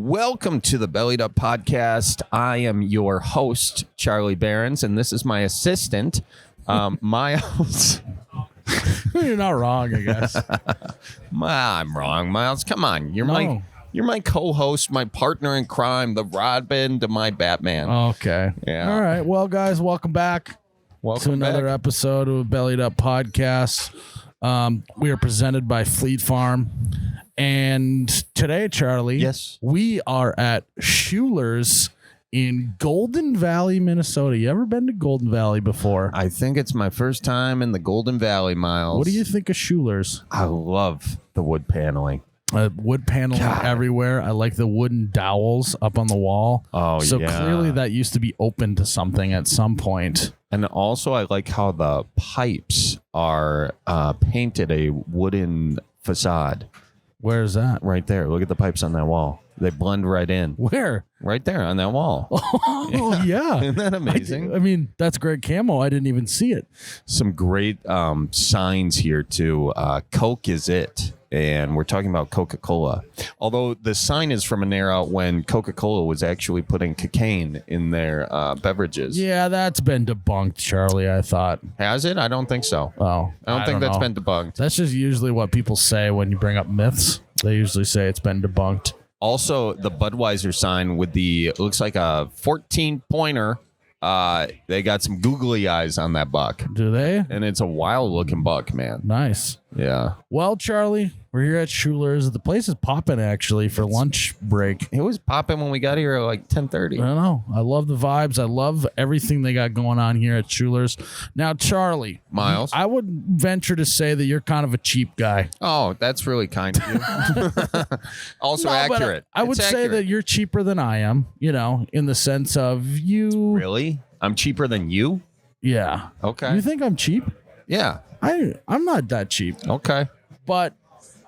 Welcome to the Bellied Up Podcast. I am your host, Charlie Behrens, and this is my assistant, Miles. You're not wrong, I guess. I'm wrong, Miles. Come on. You're my co-host, my partner in crime, the Robin to my Batman. Okay. Yeah. All right. Well, guys, welcome back to another episode of Bellied Up Podcast. We are presented by Fleet Farm. And today, Charlie, yes, we are at Schuller's in Golden Valley, Minnesota. You ever been to Golden Valley before? I think it's my first time in the Golden Valley, Miles. What do you think of Schuller's? I love the wood paneling. Wood paneling everywhere. I like the wooden dowels up on the wall. Oh, so yeah. clearly that used to be open to something at some point. And also, I like how the pipes are painted a wooden facade. Where is that? Right there. Look at the pipes on that wall. They blend right in. Where? Right there on that wall. Oh, yeah. Isn't that amazing? I mean, that's great camo. I didn't even see it. Some great signs here, too. Coke is it. And we're talking about Coca-Cola. Although the sign is from an era when Coca-Cola was actually putting cocaine in their beverages. Yeah, that's been debunked, Charlie, I thought. Has it? I don't think so. Oh. I don't think that's been debunked. That's just usually what people say when you bring up myths. They usually say it's been debunked. Also, the Budweiser sign with it looks like a 14-pointer. They got some googly eyes on that buck. Do they? And it's a wild-looking buck, man. Nice. Yeah. Well, Charlie, we're here at Schuller's. The place is popping, actually, for lunch break. It was popping when we got here at like 10:30. I don't know. I love the vibes. I love everything they got going on here at Schuller's. Now, Charlie. Miles? I would venture to say that you're kind of a cheap guy. Oh, that's really kind of you. Also accurate. I would say that you're cheaper than I am, in the sense of you. Really? I'm cheaper than you? Yeah. Okay. You think I'm cheap? Yeah. I'm not that cheap. Okay. But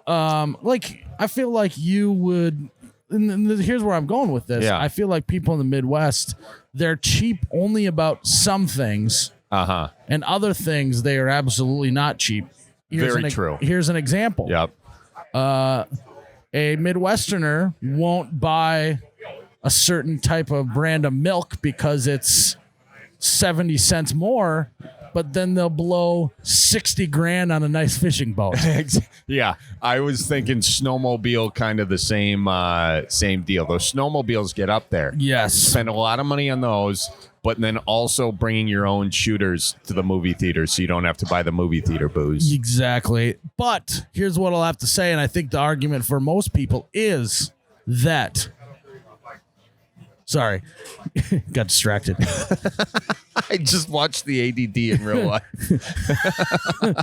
I feel like you would, and here's where I'm going with this. Yeah. I feel like people in the Midwest, they're cheap only about some things. Uh-huh. And other things, they are absolutely not cheap. Very true. Here's an example. Yep. A Midwesterner won't buy a certain type of brand of milk because it's 70 cents more, but then they'll blow 60 grand on a nice fishing boat. Yeah, I was thinking snowmobile, kind of the same deal. Those snowmobiles get up there. Yes. Spend a lot of money on those, but then also bringing your own shooters to the movie theater so you don't have to buy the movie theater booze. Exactly. But here's what I'll have to say, and I think the argument for most people is that... Sorry, got distracted. I just watched the ADD in real life. I'm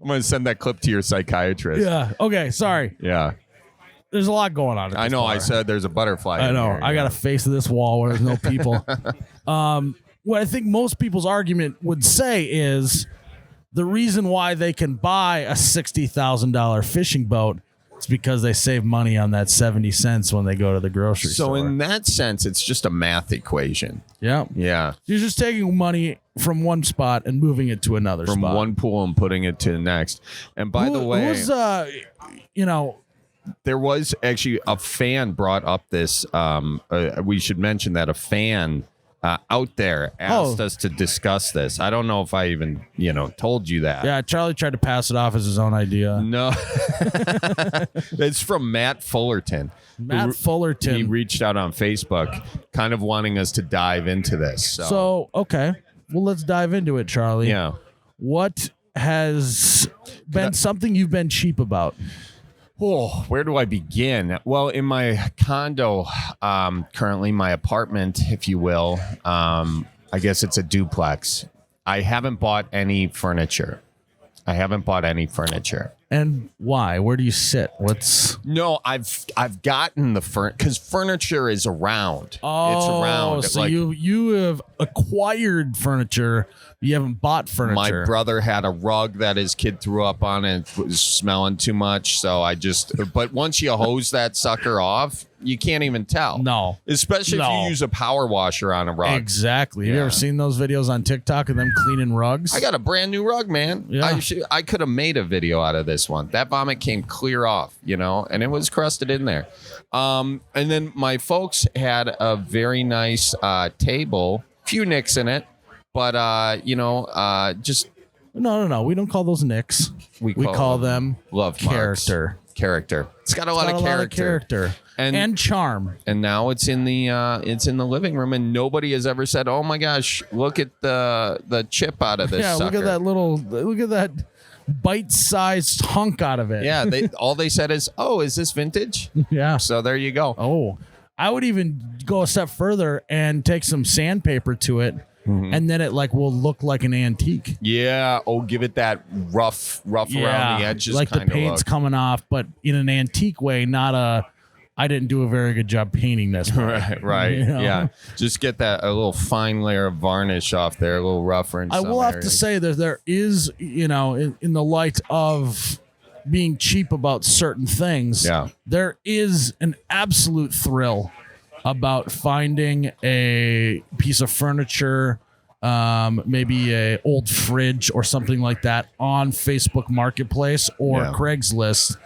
going to send that clip to your psychiatrist. Yeah. Okay. Sorry. Yeah. There's a lot going on. I know. I said there's a butterfly. I know. Here, I got to face this wall where there's no people. What I think most people's argument would say is the reason why they can buy a $60,000 fishing boat is because they save money on that 70 cents when they go to the grocery store. So in that sense, it's just a math equation. Yeah. Yeah. You're just taking money from one spot and moving it to another spot. From one pool and putting it to the next. And by the way, there was actually a fan brought up this. We should mention that a fan out there asked us to discuss this. I don't know if I even, told you that. Yeah, Charlie tried to pass it off as his own idea. No. It's from Matt Fullerton. Fullerton. He reached out on Facebook kind of wanting us to dive into this. So okay. Well, let's dive into it, Charlie. Yeah. What has been something you've been cheap about? Oh, where do I begin? Well, in my condo, currently my apartment, if you will, I guess it's a duplex. I haven't bought any furniture. And why? Where do you sit? No, I've gotten the because furniture is around. Oh, it's around. So you have acquired furniture. You haven't bought furniture. My brother had a rug that his kid threw up on and it was smelling too much. So but once you hose that sucker off, you can't even tell. No. Especially if you use a power washer on a rug. Exactly. Have you ever seen those videos on TikTok of them cleaning rugs? I got a brand new rug, man. Yeah. I could have made a video out of this. this one. That vomit came clear off, and it was crusted in there. And then my folks had a very nice table, few nicks in it, but just No. We don't call those nicks. We call them love character. Character. It's got a lot of character. And charm. And now it's in the living room, and nobody has ever said, "Oh my gosh, look at the chip out of this." Yeah, sucker. look at that bite-sized hunk out of it. Yeah, all they said is, "Oh, is this vintage?" Yeah. So there you go. Oh, I would even go a step further and take some sandpaper to it, and then it will look like an antique. Yeah. Oh, give it that rough around the edges, like the paint's coming off, but in an antique way, not a. I didn't do a very good job painting this. Right. Yeah. Just get a little fine layer of varnish off there, a little rougher. I will have to say that there is, in the light of being cheap about certain things, there is an absolute thrill about finding a piece of furniture, maybe a old fridge or something like that on Facebook Marketplace or Craigslist.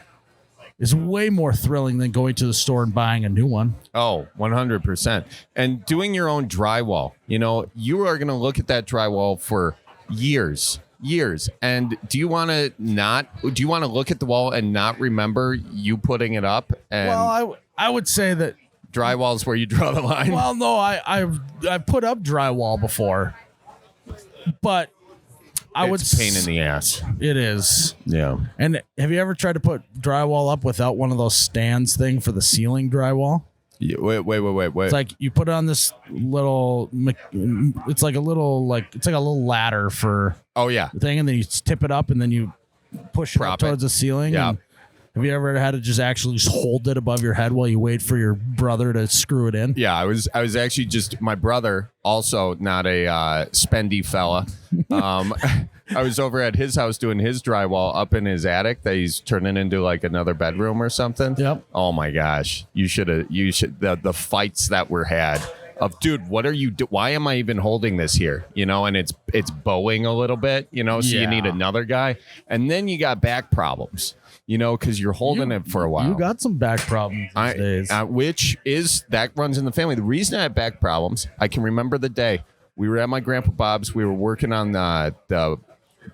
Is way more thrilling than going to the store and buying a new one. Oh, 100%. And doing your own drywall. You are going to look at that drywall for years. And do you want to look at the wall and not remember you putting it up? And well, I would say that drywall is where you draw the line. Well, no, I put up drywall before, but it's a pain in the ass. It is. Yeah. And have you ever tried to put drywall up without one of those stands thing for the ceiling drywall? Yeah, wait. It's like you put it on this little. It's like a little ladder for. Oh yeah. Thing, and then you tip it up, and then you push it up towards the ceiling. Yeah. And have you ever had to just hold it above your head while you wait for your brother to screw it in? Yeah, I was actually my brother, also not a spendy fella. I was over at his house doing his drywall up in his attic that he's turning into like another bedroom or something. Yep. Oh my gosh, you should the fights that were had. Of dude, what are you why am I even holding this here? And it's bowing a little bit, so you need another guy, and then you got back problems. Because you're holding it for a while. You got some back problems these days. Which is, that runs in the family. The reason I have back problems, I can remember the day. We were at my Grandpa Bob's. We were working on the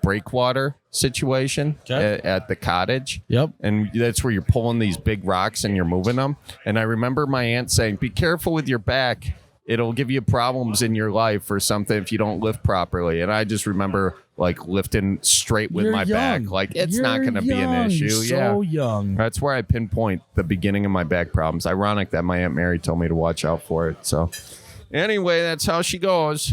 breakwater situation at the cottage. Yep. And that's where you're pulling these big rocks and you're moving them. And I remember my aunt saying, be careful with your back. It'll give you problems in your life or something if you don't lift properly. And I just remember lifting straight with my back. It's not going to be an issue. So young. That's where I pinpoint the beginning of my back problems. Ironic that my Aunt Mary told me to watch out for it. So anyway, that's how she goes.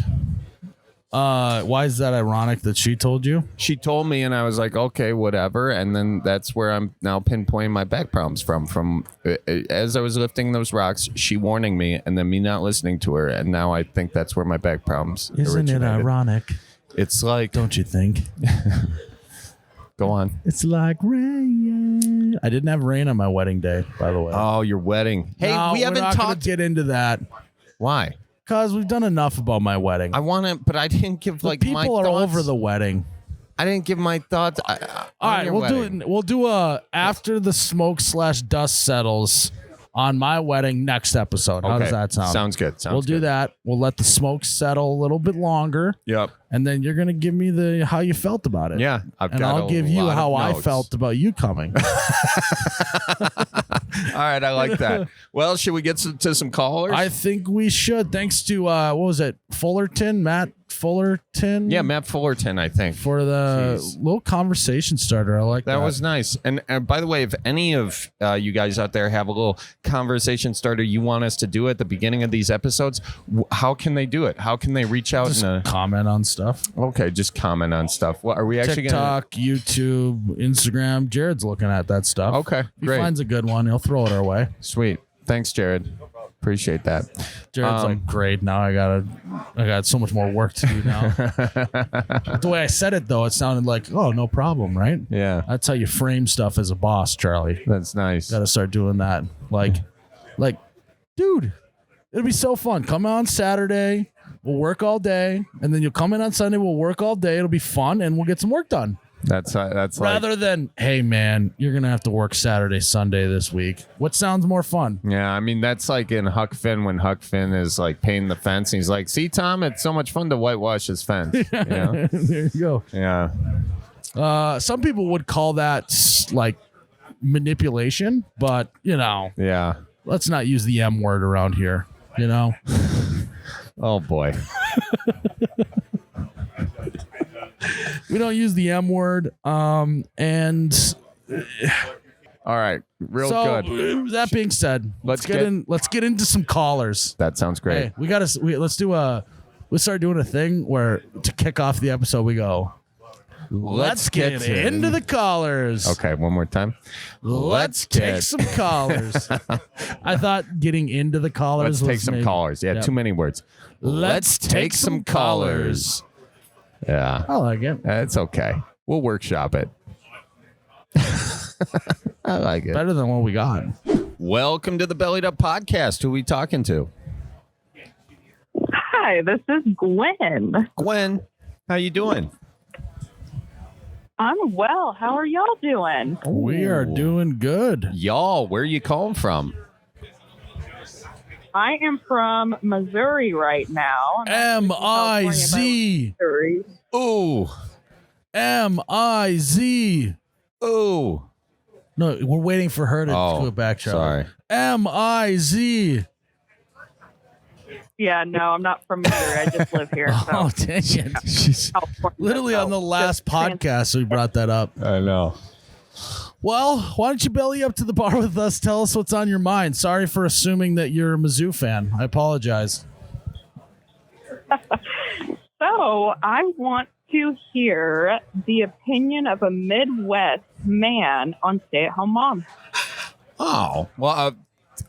Why is that ironic that she told you? She told me, and I was like, okay, whatever. And then that's where I'm now pinpointing my back problems from as I was lifting those rocks, she warning me, and then me not listening to her. And now I think that's where my back problems Isn't it ironic? It's like, don't you think? Go on. It's like rain. I didn't have rain on my wedding day, by the way. Oh, your wedding. Hey, we haven't talked. Get into that. Why? Because we've done enough about my wedding. I want to, but I didn't give my thoughts. People are over the wedding. I didn't give my thoughts. All right, we'll do a after the smoke / dust settles on my wedding next episode. How does that sound? Sounds good. We'll do that. We'll let the smoke settle a little bit longer. Yep. And then you're gonna give me how you felt about it. Yeah, I'll give you how I felt about you coming. All right, I like that. Well, should we get to some callers? I think we should. Thanks to what was it, Matt Fullerton? Yeah, Matt Fullerton, I think. For the little conversation starter. I like that. That was nice. And by the way, if any of you guys out there have a little conversation starter you want us to do at the beginning of these episodes, how can they do it? How can they reach out and comment on stuff? Okay, just comment on stuff. What are we actually going to TikTok, YouTube, Instagram? Jared's looking at that stuff. Okay, great. He finds a good one, he'll throw it our way. Sweet. Thanks, Jared. Appreciate that. Jared's like, great. Now I got so much more work to do now. The way I said it, though, it sounded like, oh, no problem, right? Yeah. That's how you frame stuff as a boss, Charlie. That's nice. Got to start doing that. Like, dude, it'll be so fun. Come on Saturday. We'll work all day. And then you'll come in on Sunday. We'll work all day. It'll be fun. And we'll get some work done. That's like, Rather than, hey, man, you're going to have to work Saturday, Sunday this week. What sounds more fun? yeah, I mean, that's like in Huck Finn when Huck Finn is like painting the fence. And he's like, see, Tom, it's so much fun to whitewash his fence. You know? There you go. Yeah. Some people would call that like manipulation, but, Yeah. let's not use the M word around here, Oh, boy. We don't use the M word. And All right. Real so, good. that being said, let's get into some callers. That sounds great. Hey, let's start doing a thing where to kick off the episode, we go, let's get into the callers. Okay, one more time. Let's take some callers. I thought getting into the callers. Let's take some callers. Yeah, Yep. too many words. Let's take some callers. Yeah. I like it. It's okay. We'll workshop it. I like it. Better than what we got. Welcome to the Bellied Up Podcast. Who are we talking to? Hi, this is Gwen. Gwen, how you doing? I'm well. How are y'all doing? We are doing good. Y'all, where are you calling from? I am from Missouri right now. M-I-Z. Missouri. Ooh. M-I-Z. Ooh. No, we're waiting for her to do it back, Charlie. Sorry. M-I-Z. Yeah, no, I'm not from Missouri. I just live here. So. Oh, dang it. She's literally on the last podcast we brought that up. I know. Well, why don't you belly up to the bar with us? Tell us what's on your mind. Sorry for assuming that you're a Mizzou fan. I apologize. So I want to hear the opinion of a Midwest man on stay-at-home moms. Oh, well,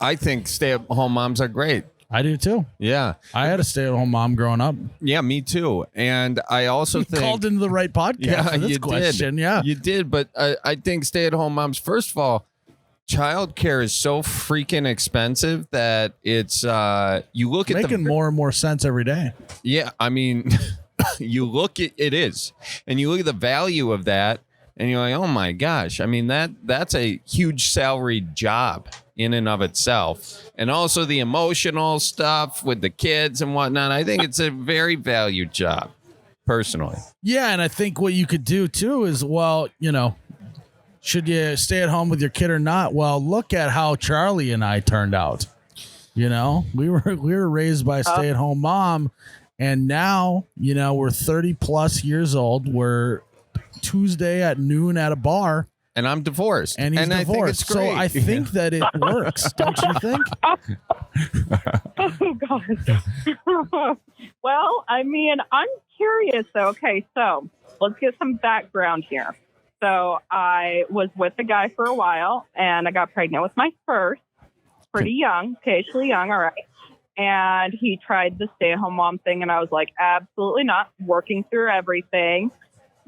I think stay-at-home moms are great. I do too. Yeah. I had a stay-at-home mom growing up. Yeah, me too. And I also think called into the right podcast for this question. Did. Yeah, you did. But I think stay-at-home moms, first of all, childcare is so freaking expensive that it's you look at making more and more sense every day. Yeah, I mean, you look at it is, and you look at the value of that, and you're like, oh my gosh. I mean that's a huge salaried job in and of itself, and also the emotional stuff with the kids and whatnot. I think it's a very valued job, personally. Yeah, and I think what you could do too is, well, should you stay at home with your kid or not? Well, look at how Charlie and I turned out. We were raised by a stay-at-home mom, and now, we're 30 plus years old. We're Tuesday at noon at a bar. And I'm divorced. And he's divorced. I think it's great. So I think that it works. Don't you think? Oh, God. Well, I mean, I'm curious, though. Okay, so let's get some background here. So I was with a guy for a while, and I got pregnant with my first. Pretty young, occasionally young, all right. And he tried the stay-at-home mom thing, and I was like, absolutely not. Working through everything,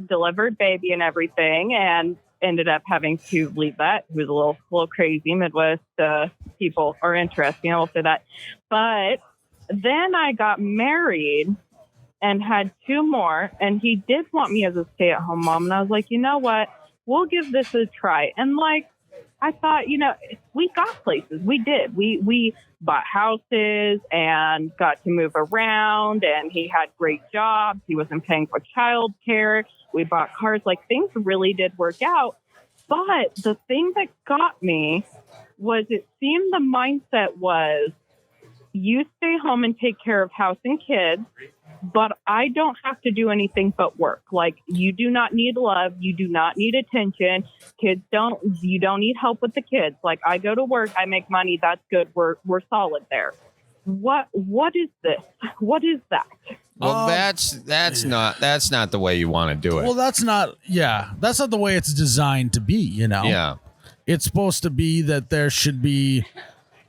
delivered baby and everything, and ended up having to leave that. It was a little crazy. Midwest people are interesting, I'll say that. But then I got married and had two more, and he did want me as a stay-at-home mom. And I was like, you know what? We'll give this a try. And I thought, we got places. We did. We bought houses and got to move around, and he had great jobs. He wasn't paying for childcare. We bought cars. Things really did work out. But the thing that got me was it seemed the mindset was, you stay home and take care of house and kids, but I don't have to do anything but work. You do not need love. You do not need attention. You don't need help with the kids. I go to work, I make money. That's good. We're solid there. What is this? What is that? Well, that's not the way you want to do it. Well, that's not the way it's designed to be, Yeah. It's supposed to be that there should be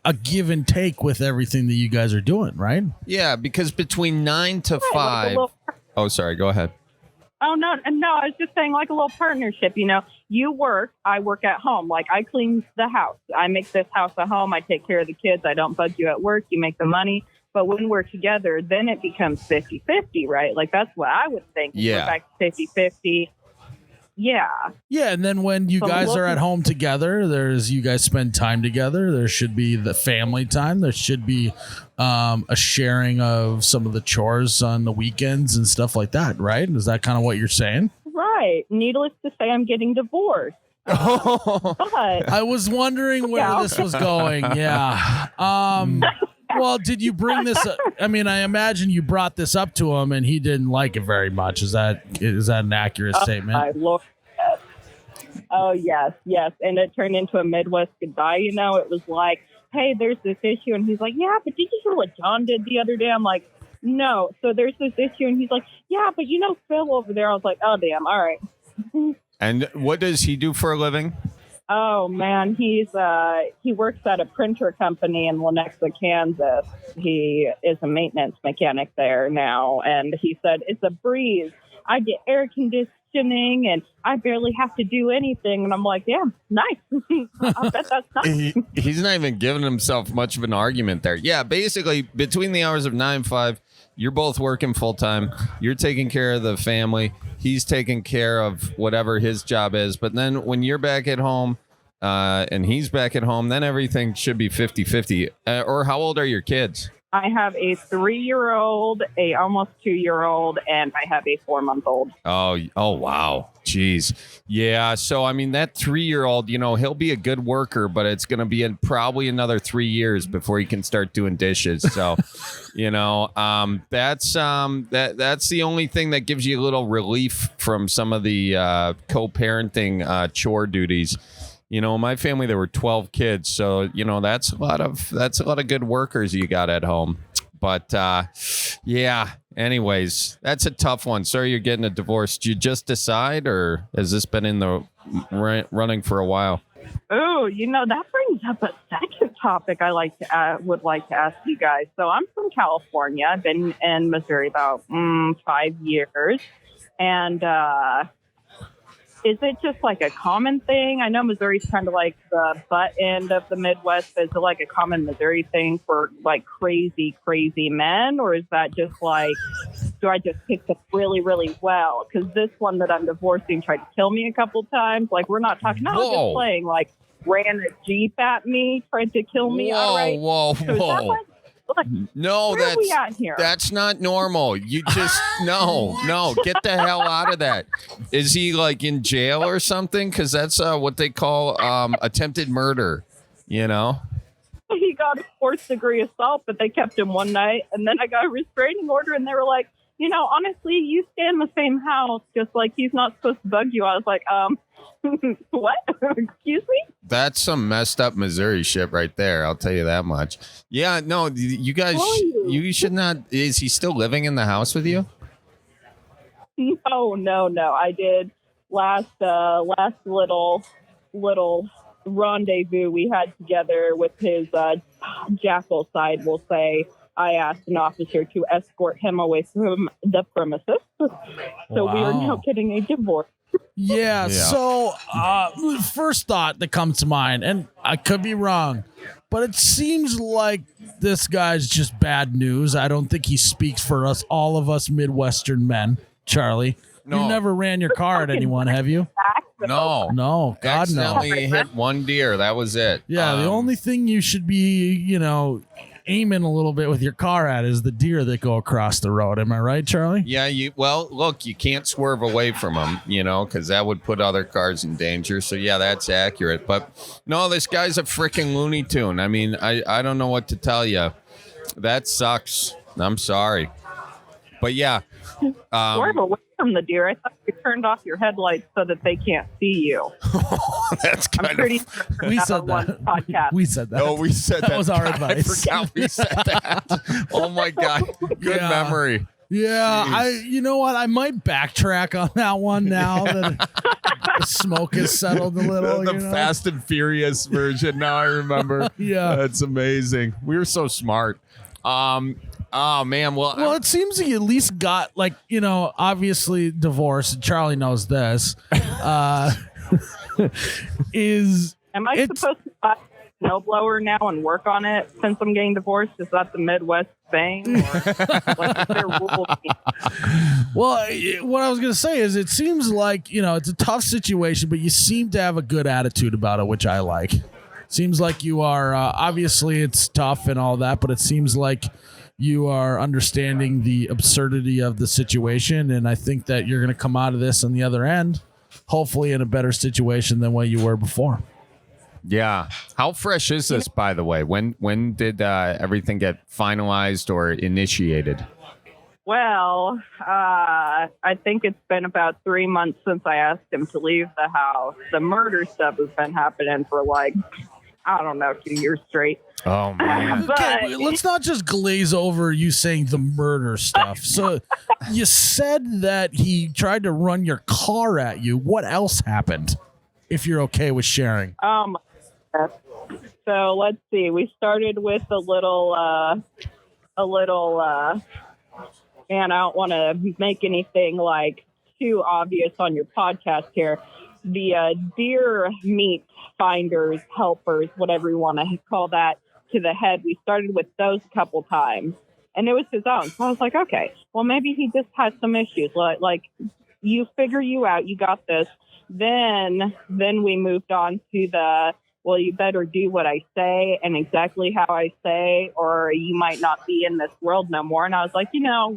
a give and take with everything that you guys are doing, right? Yeah, because between 9 to 5. Oh, sorry. Go ahead. Oh, no. I was just saying, a little partnership, you work, I work at home. I clean the house. I make this house a home. I take care of the kids. I don't bug you at work. You make the money. But when we're together, then it becomes 50-50, right? That's what I would think. Yeah. We're back to 50-50. Yeah. Yeah, and then when you So guys are at looking- home together, you guys spend time together. There should be the family time. There should be a sharing of some of the chores on the weekends and stuff like that, right? Is that kind of what you're saying? Right. Needless to say, I'm getting divorced. But I was wondering where Yeah. this was going. Yeah. Well, did you bring this up? I mean, I imagine you brought this up to him and he didn't like it very much. Is that an accurate statement? I looked at. Oh, yes. And it turned into a Midwest goodbye. You know, it was like, hey, there's this issue. And he's like, yeah, but did you hear what John did the other day? I'm like, no. So there's this issue. And he's like, yeah, but you know Phil over there. I was like, oh, damn. All right. And what does he do for a living? Oh man, he works at a printer company in Lenexa, Kansas. He is a maintenance mechanic there now, and he said it's a breeze. I get air conditioning, and I barely have to do anything. And I'm like, yeah, nice. I bet that's nice. He's not even giving himself much of an argument there. Yeah, basically between the hours of 9 and 5, you're both working full time. You're taking care of the family. He's taking care of whatever his job is. But then when you're back at home and he's back at home, then everything should be 50-50. Or how old are your kids? I have a 3-year-old, a almost 2-year-old, and I have a 4-month-old. Oh, wow. Jeez. Yeah. So, I mean, that 3-year-old, he'll be a good worker, but it's going to be probably another 3 years before he can start doing dishes. So, that's the only thing that gives you a little relief from some of the co-parenting chore duties. In my family, there were 12 kids. So, that's a lot of good workers you got at home. But, yeah, anyways, that's a tough one. Sorry you're getting a divorce. Did you just decide, or has this been in the running for a while? Oh, that brings up a second topic I would like to ask you guys. So I'm from California. I've been in Missouri about 5 years. And is it just like a common thing? I know Missouri's kind of like the butt end of the Midwest. Is it like a common Missouri thing for like crazy, crazy men? Or is that just like, do I just pick up really, really well? Because this one that I'm divorcing tried to kill me a couple times. Like, we're not talking, I was Whoa. just playing, like, ran a Jeep at me, tried to kill me outright. Whoa. So is that like, No, where are we at here? that's not normal. You just no, get the hell out of that. Is he like in jail or something? Because that's what they call attempted murder. He got a 4th degree assault, but they kept him one night, and then I got a restraining order, and they were like, honestly, you stay in the same house, just like he's not supposed to bug you. I was like, what? Excuse me? That's some messed up Missouri shit right there. I'll tell you that much. Yeah, no, you guys, you should not. Is he still living in the house with you? No. I did last little rendezvous we had together with his jackal side, we'll say. I asked an officer to escort him away from the premises. So we are now getting a divorce. Yeah. So, first thought that comes to mind, and I could be wrong, but it seems like this guy's just bad news. I don't think he speaks for all of us Midwestern men. Charlie, No. you never ran your car at anyone, have you? No. No, God, no. Accidentally hit one deer. That was it. Yeah, the only thing you should be, aiming a little bit with your car at is the deer that go across the road. Am I right, Charlie? Yeah, look, you can't swerve away from them, because that would put other cars in danger. So, yeah, that's accurate. But, no, this guy's a freaking Looney Tune. I mean, I don't know what to tell you. That sucks. I'm sorry. But, yeah. Swerve away from the deer. I thought you turned off your headlights so that they can't see you. That's I'm kind pretty of... sure We that said on one that. podcast. We said that. No, we said that. That was our I advice. forgot we said that. Oh, my God. Good Yeah. memory. Yeah, Jeez. you know what? I might backtrack on that one now that the smoke has settled a little. The Fast and Furious version. Now I remember. Yeah. That's amazing. We were so smart. Oh, man. Well, it seems he at least got, obviously divorced. Charlie knows this. Am I supposed to buy snowblower now and work on it since I'm getting divorced? Is that the Midwest thing? Or, like, is there rules? Well, what I was going to say is it seems like, it's a tough situation, but you seem to have a good attitude about it, which I like. Seems like you are, obviously it's tough and all that, but it seems like you are understanding the absurdity of the situation. And I think that you're going to come out of this on the other end, hopefully in a better situation than what you were before. Yeah. How fresh is this, by the way? When did everything get finalized or initiated? Well, I think it's been about 3 months since I asked him to leave the house. The murder stuff has been happening for 2 years straight. Oh, man. Okay, let's not just glaze over you saying the murder stuff. So you said that he tried to run your car at you. What else happened? If you're okay with sharing. So let's see. We started with a little, and I don't want to make anything too obvious on your podcast here. The deer meat finders, helpers, whatever you want to call that, to the head. We started with those a couple times, and it was his own. So I was like, okay, well, maybe he just has some issues. Like you figure you out, you got this. Then we moved on to the, well, you better do what I say and exactly how I say, or you might not be in this world no more. And I was like,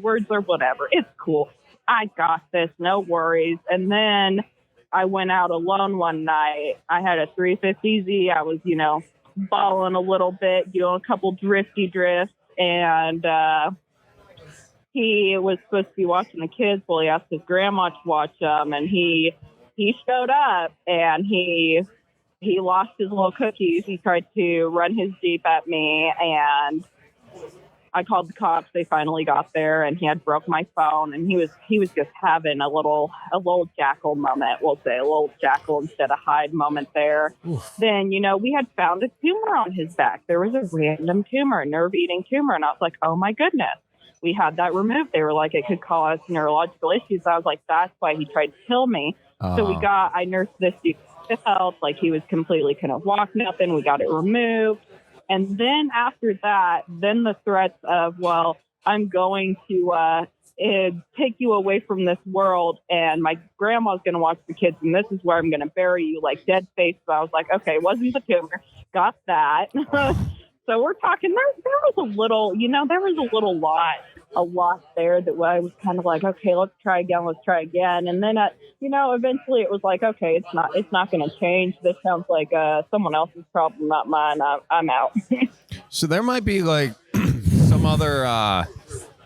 words are whatever. It's cool. I got this. No worries. And then I went out alone one night. I had a 350Z. I was, balling a little bit, a couple drifty drifts. And he was supposed to be watching the kids. Well, he asked his grandma to watch them. And he showed up and he lost his little cookies. He tried to run his Jeep at me, and I called the cops. They finally got there, and he had broke my phone, and he was just having a little jackal moment. We'll say a little jackal instead of Hyde moment there. Oof. Then, we had found a tumor on his back. There was a random tumor, a nerve-eating tumor, and I was like, oh my goodness. We had that removed. They were like, it could cause neurological issues. I was like, that's why he tried to kill me. So I nursed this dude to health, he was completely couldn't walk, nothing. We got it removed. And then after that, then the threats of, well, I'm going to take you away from this world, and my grandma's going to watch the kids, and this is where I'm going to bury you, dead face. So I was like, okay, it wasn't the tumor. Got that. So we're talking, there was a little, there was a little lot there that I was kind of like, okay, let's try again. And then, eventually it was like, okay, it's not going to change. This sounds like someone else's problem, not mine. I'm out. So there might be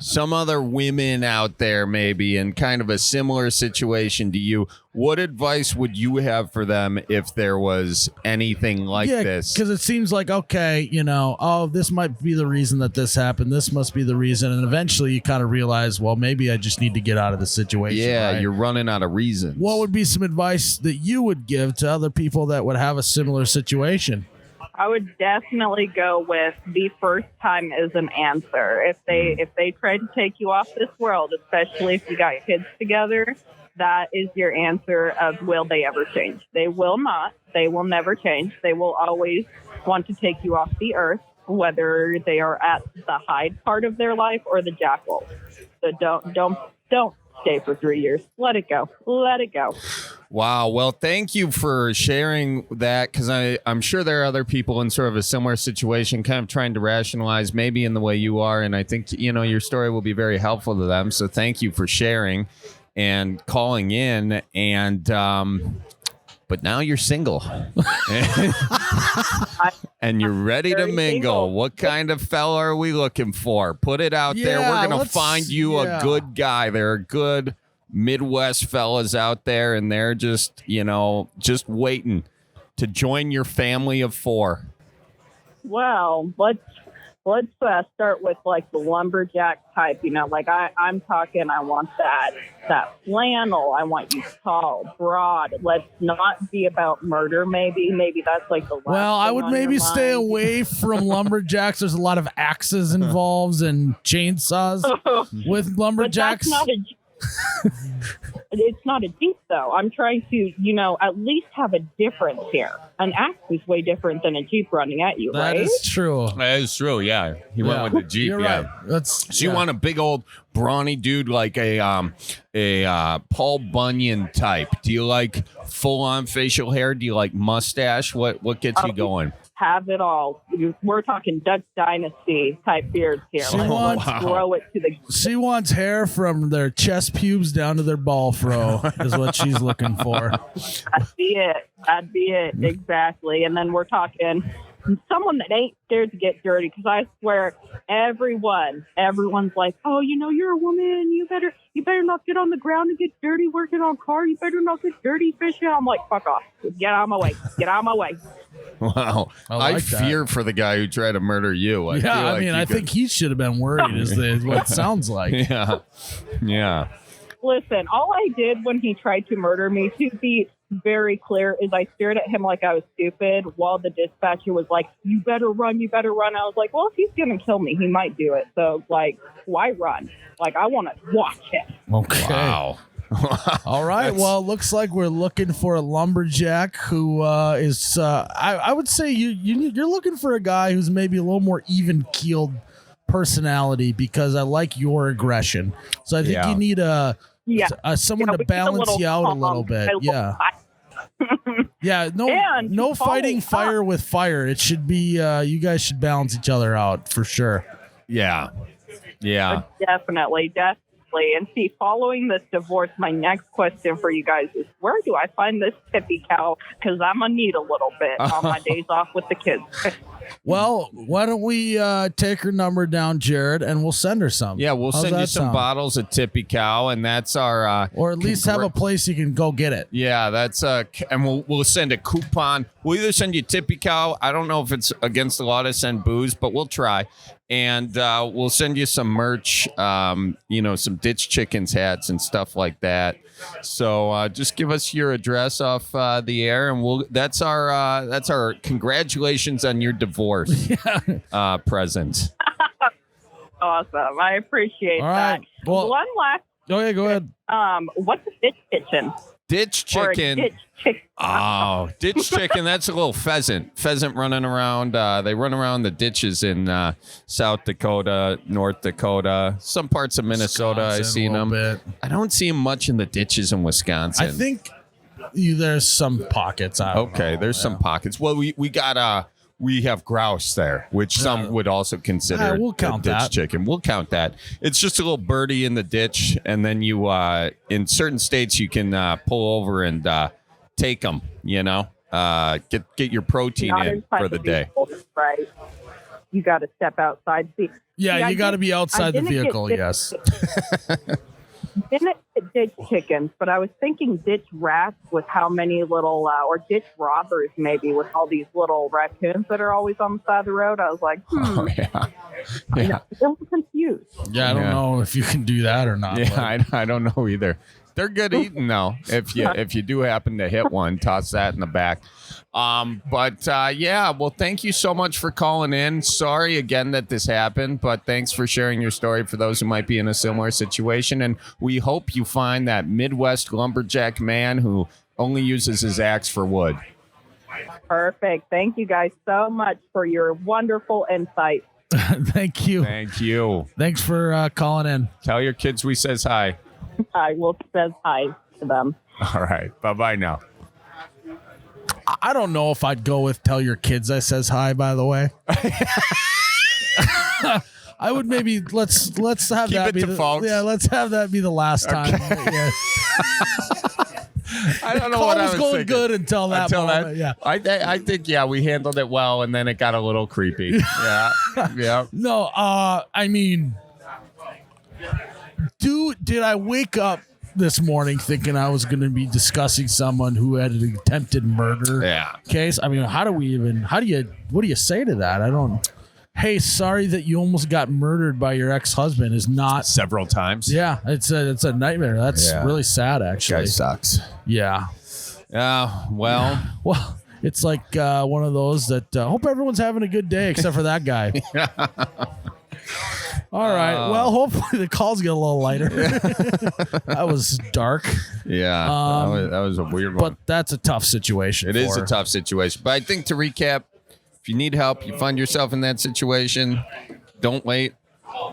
some other women out there maybe in kind of a similar situation to you. What advice would you have for them if there was anything like this? Because it seems like, okay, this might be the reason that this happened. This must be the reason. And eventually you kind of realize, well, maybe I just need to get out of the situation. Yeah, right? You're running out of reasons. What would be some advice that you would give to other people that would have a similar situation? I would definitely go with the first time is an answer. If they try to take you off this world, especially if you got kids together, that is your answer of will they ever change? They will not. They will never change. They will always want to take you off the earth, whether they are at the Hyde part of their life or the Jackal. So don't stay for 3 years. Let it go. Let it go. Wow. Well, thank you for sharing that, because I'm sure there are other people in sort of a similar situation, kind of trying to rationalize maybe in the way you are. And I think, your story will be very helpful to them. So thank you for sharing and calling in. And but now you're single and you're ready to mingle. Single. What kind of fella are we looking for? Put it out there. We're going to find you a good guy. There are good Midwest fellas out there, and they're just waiting to join your family of 4. Well, let's start with the lumberjack type. I'm talking. I want that flannel. I want you tall, broad. Let's not be about murder. Maybe that's the last. Well, I would maybe stay away from lumberjacks. There's a lot of axes involved and chainsaws with lumberjacks. But that's not It's not a Jeep, though. I'm trying to, at least have a difference here. An axe is way different than a Jeep running at you, right? That is true. That is true. Yeah, he went with the Jeep. You're yeah, right. So you want a big old brawny dude like a Paul Bunyan type? Do you like full on facial hair? Do you like mustache? What gets you going? Have it all. We're talking Dutch Dynasty type beards here. Grow it to the. She wants hair from their chest pubes down to their ball fro is what she's looking for. That'd be it. Exactly. And then we're talking someone that ain't scared to get dirty, because I swear everyone's like, oh, you're a woman. You better not get on the ground and get dirty working on car. You better not get dirty fishing. I'm like, fuck off. Get out of my way. Get out of my way. Wow. I fear for the guy who tried to murder you. I think he should have been worried is what it sounds like. Yeah. Listen, all I did when he tried to murder me, to be very clear, is I stared at him like I was stupid while the dispatcher was like, you better run. I was like, well, if he's going to kill me, he might do it. So, why run? I want to watch it. Okay. Wow. All right. Well, it looks like we're looking for a lumberjack who is, I would say you're looking for a guy who's maybe a little more even-keeled personality, because I like your aggression. So I think you need someone to balance you out a little bit. Yeah. Yeah. No fighting fire with fire. It should be, you guys should balance each other out for sure. Yeah. Definitely. And see, following this divorce, my next question for you guys is, where do I find this Tippy Cow? Because I'm going to need a little bit on my days off with the kids. Well, why don't we take her number down, Jared, and we'll send her some. Yeah, we'll send you some bottles of Tippy Cow, and that's our... or at least have a place you can go get it. Yeah, that's... and we'll send a coupon. We'll either send you Tippy Cow. I don't know if it's against the law to send booze, but we'll try. And we'll send you some merch, some Ditch Chickens hats and stuff like that. So just give us your address off the air, and that's our congratulations on your divorce present. Awesome, I appreciate that. Well, one last. Okay, go ahead. What's a ditch kitchen? Ditch chicken. Ditch chicken. Oh, ditch chicken. That's a little pheasant. Pheasant running around. They run around the ditches in South Dakota, North Dakota, some parts of Minnesota. I've seen them. I don't see them much in the ditches in Wisconsin. I think there's some pockets. There's some pockets. Well, we have grouse there, which some would also consider we'll count ditch that. chicken. We'll count that. It's just a little birdie in the ditch, and then you, in certain states, you can pull over and take them. Get your protein Not in for the day. Right. You got to step outside. You got to be outside the vehicle. Yes. Didn't get ditch chickens, but I was thinking ditch rats with how many little, or ditch robbers maybe with all these little raccoons that are always on the side of the road. I was like, Oh, yeah. I'm confused. Yeah, I don't know if you can do that or not. Yeah, I don't know either. They're good eating though. If you do happen to hit one, toss that in the back. Well, thank you so much for calling in. Sorry again that this happened, but thanks for sharing your story for those who might be in a similar situation. And we hope you find that Midwest lumberjack man who only uses his axe for wood. Perfect. Thank you guys so much for your wonderful insight. Thank you. Thank you. Thanks for calling in. Tell your kids we says hi. I will says hi to them. All right. Bye-bye now. I don't know if I'd go with tell your kids I says hi, by the way. I would maybe let's have Keep that it be to folks. Yeah, let's have that be the last time. Yeah. I don't know what I was going thinking. good until that moment. Yeah. I think we handled it well, and then it got a little creepy. Yeah. No, I mean, did I wake up this morning thinking I was going to be discussing someone who had an attempted murder case? I mean, what do you say to that? Hey, sorry that you almost got murdered by your ex-husband is not several times. Yeah, it's a nightmare. That's really sad, actually. Guy sucks. Yeah. Well, it's like one of those that hope everyone's having a good day except for that guy. All right. Well, hopefully the calls get a little lighter. That was dark. Yeah, that was a weird one. But that's a tough situation. It is a tough situation. But I think to recap, if you need help, you find yourself in that situation, don't wait.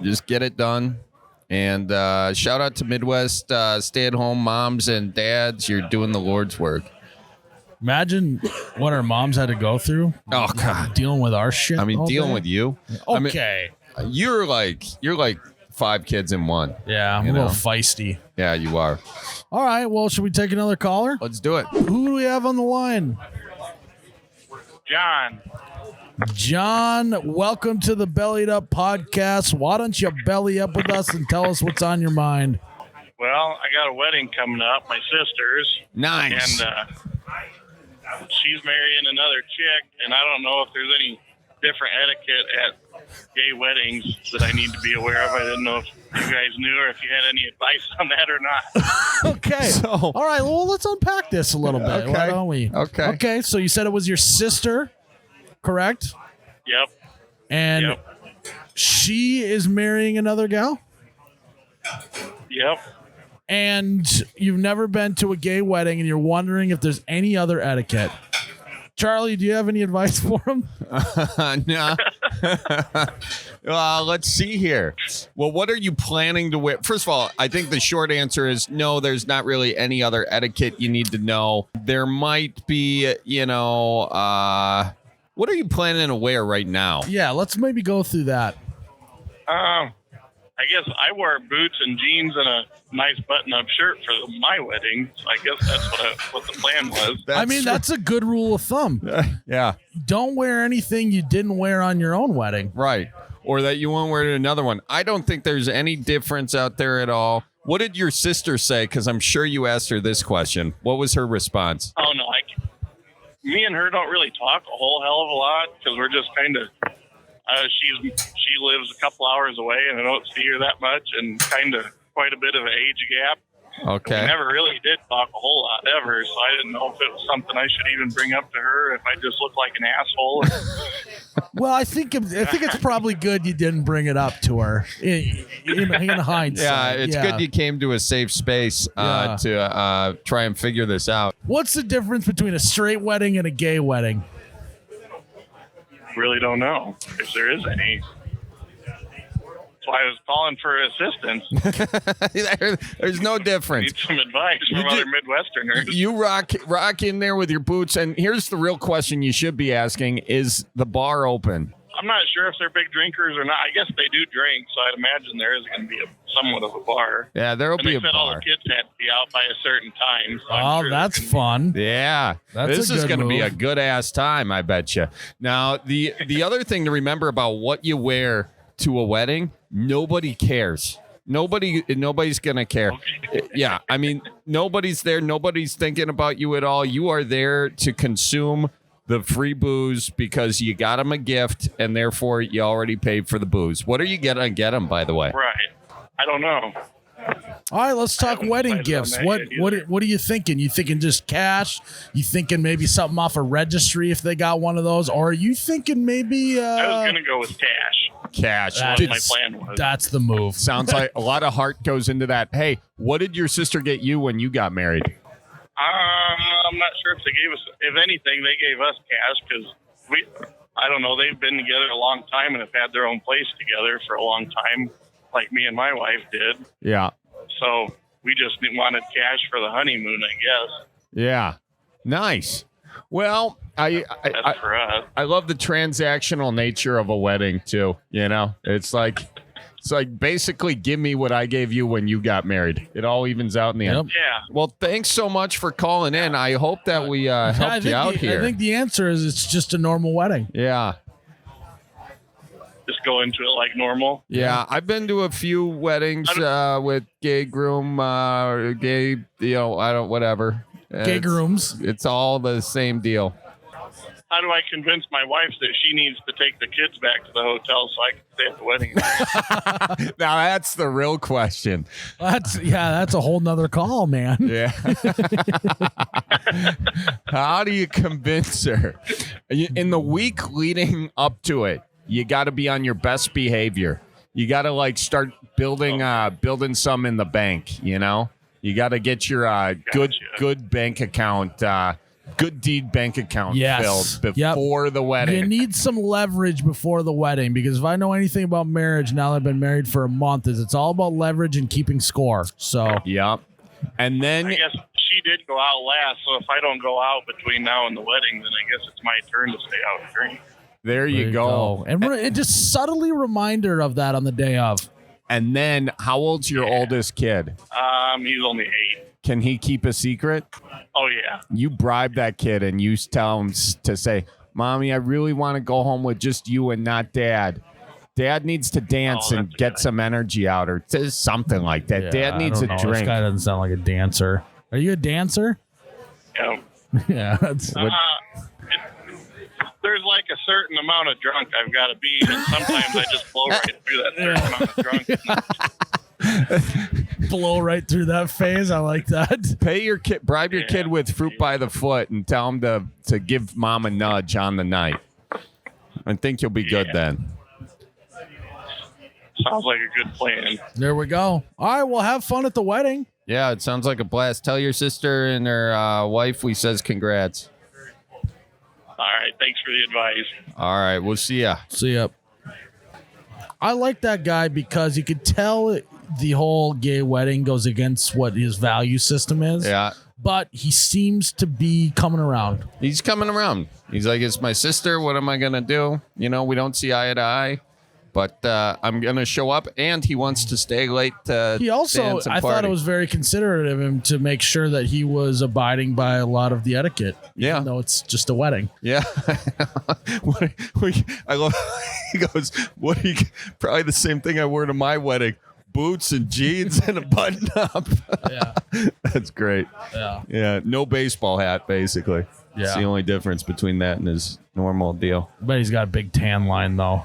Just get it done. And shout out to Midwest stay-at-home moms and dads. You're doing the Lord's work. Imagine what our moms had to go through. Oh, God. Dealing with our shit. I mean, dealing with you. Okay. I mean, you're like 5 kids in one. Yeah, I'm a little feisty. Yeah, you are. All right. Well, should we take another caller? Let's do it. Who do we have on the line? John, welcome to the Bellied Up podcast. Why don't you belly up with us and tell us what's on your mind? Well, I got a wedding coming up, my sister's. Nice. And she's marrying another chick, and I don't know if there's any different etiquette at gay weddings that I need to be aware of. I didn't know if you guys knew or if you had any advice on that or not. Okay. All right. Well, let's unpack this a little bit. Okay. Why don't we? Okay. So you said it was your sister, correct? Yep. And she is marrying another gal? Yep. And you've never been to a gay wedding and you're wondering if there's any other etiquette. Charlie, do you have any advice for him? No. Let's see here. Well, what are you planning to wear? First of all, I think the short answer is no, there's not really any other etiquette you need to know. There might be, what are you planning to wear right now? Yeah, let's maybe go through that. I guess I wore boots and jeans and a nice button-up shirt for my wedding. So I guess that's what the plan was. That's a good rule of thumb. Yeah. Don't wear anything you didn't wear on your own wedding. Right. Or that you won't wear to another one. I don't think there's any difference out there at all. What did your sister say? Because I'm sure you asked her this question. What was her response? Oh, no. Me and her don't really talk a whole hell of a lot because we're just kind of... she lives a couple hours away, and I don't see her that much, and kind of quite a bit of an age gap. Okay. We never really did talk a whole lot ever, so I didn't know if it was something I should even bring up to her, if I just look like an asshole. Well, I think it's probably good you didn't bring it up to her. In hindsight, yeah, it's good you came to a safe space to try and figure this out. What's the difference between a straight wedding and a gay wedding? Really don't know if there is any. That's why I was calling for assistance. There's no difference. Need some advice from other Midwesterners. You rock in there with your boots, and here's the real question you should be asking: is the bar open? I'm not sure if they're big drinkers or not. I guess they do drink, so I'd imagine there is going to be somewhat of a bar. Yeah, there'll be a bar. All the kids had to be out by a certain time. So sure that's fun. Yeah, this is going to be a good ass time, I bet you. Now, the other thing to remember about what you wear to a wedding, nobody cares. Nobody's going to care. Okay. Yeah, I mean, nobody's there. Nobody's thinking about you at all. You are there to consume the free booze because you got them a gift and therefore you already paid for the booze. What are you going to get them, by the way? Right. I don't know. All right, let's talk wedding gifts. What are you thinking? You thinking just cash? You thinking maybe something off a registry if they got one of those? Or are you thinking maybe... I was going to go with cash. Cash. That's what my plan was. That's the move. Sounds like a lot of heart goes into that. Hey, what did your sister get you when you got married? I'm not sure if they gave us, if anything, they gave us cash because I don't know, they've been together a long time and have had their own place together for a long time, like me and my wife did. Yeah. So we just wanted cash for the honeymoon, I guess. Yeah. Nice. Well, that's for us. I love the transactional nature of a wedding too. You know, it's like basically give me what I gave you when you got married. It all evens out in the end. Yeah. Well, thanks so much for calling in. I hope that we helped you out here. I think the answer is it's just a normal wedding. Yeah. Just go into it like normal. Yeah, I've been to a few weddings with gay groom, gay, whatever. Gay grooms. It's all the same deal. How do I convince my wife that she needs to take the kids back to the hotel so I can stay at the wedding? Now that's the real question. That's a whole nother call, man. Yeah. How do you convince her? In the week leading up to it, you got to be on your best behavior. You got to like start building some in the bank. You know, you got to get your good bank account. Good deed bank account filled before the wedding. You need some leverage before the wedding, because if I know anything about marriage now that I've been married for a month, is it's all about leverage and keeping score. So yep. And then I guess she did go out last, so if I don't go out between now and the wedding, then I guess it's my turn to stay out and drink. There you go. And just subtly remind her of that on the day of. And then, how old's your oldest kid? He's only 8. Can he keep a secret? Oh, yeah. You bribe that kid and you tell him to say, Mommy, I really want to go home with just you and not Dad. Dad needs to dance and get some energy out, or something like that. Yeah, Dad needs a drink. This guy doesn't sound like a dancer. Are you a dancer? Yeah. Yeah. There's like a certain amount of drunk I've got to be, and sometimes I just blow right through that certain amount of drunk. Blow right through that phase. I like that. Bribe your kid with fruit by the foot and tell him to give Mom a nudge on the night. I think you'll be good then. Sounds like a good plan. There we go. All right, well, have fun at the wedding. Yeah, it sounds like a blast. Tell your sister and her wife we says congrats. All right, thanks for the advice. All right, we'll see ya. See ya. I like that guy because you could tell the whole gay wedding goes against what his value system is. Yeah. But he seems to be coming around. He's coming around. He's like, it's my sister. What am I going to do? You know, we don't see eye to eye. But I'm going to show up, and he wants to stay late to He also, dance and I thought party. it was very considerate of him to make sure that he was abiding by a lot of the etiquette. Yeah. Even though it's just a wedding. Yeah. I love he goes, what do you, probably the same thing I wore to my wedding. Boots and jeans and a button up. Yeah. That's great. Yeah. Yeah. No baseball hat, basically. Yeah. It's the only difference between that and his normal deal. But he's got a big tan line, though.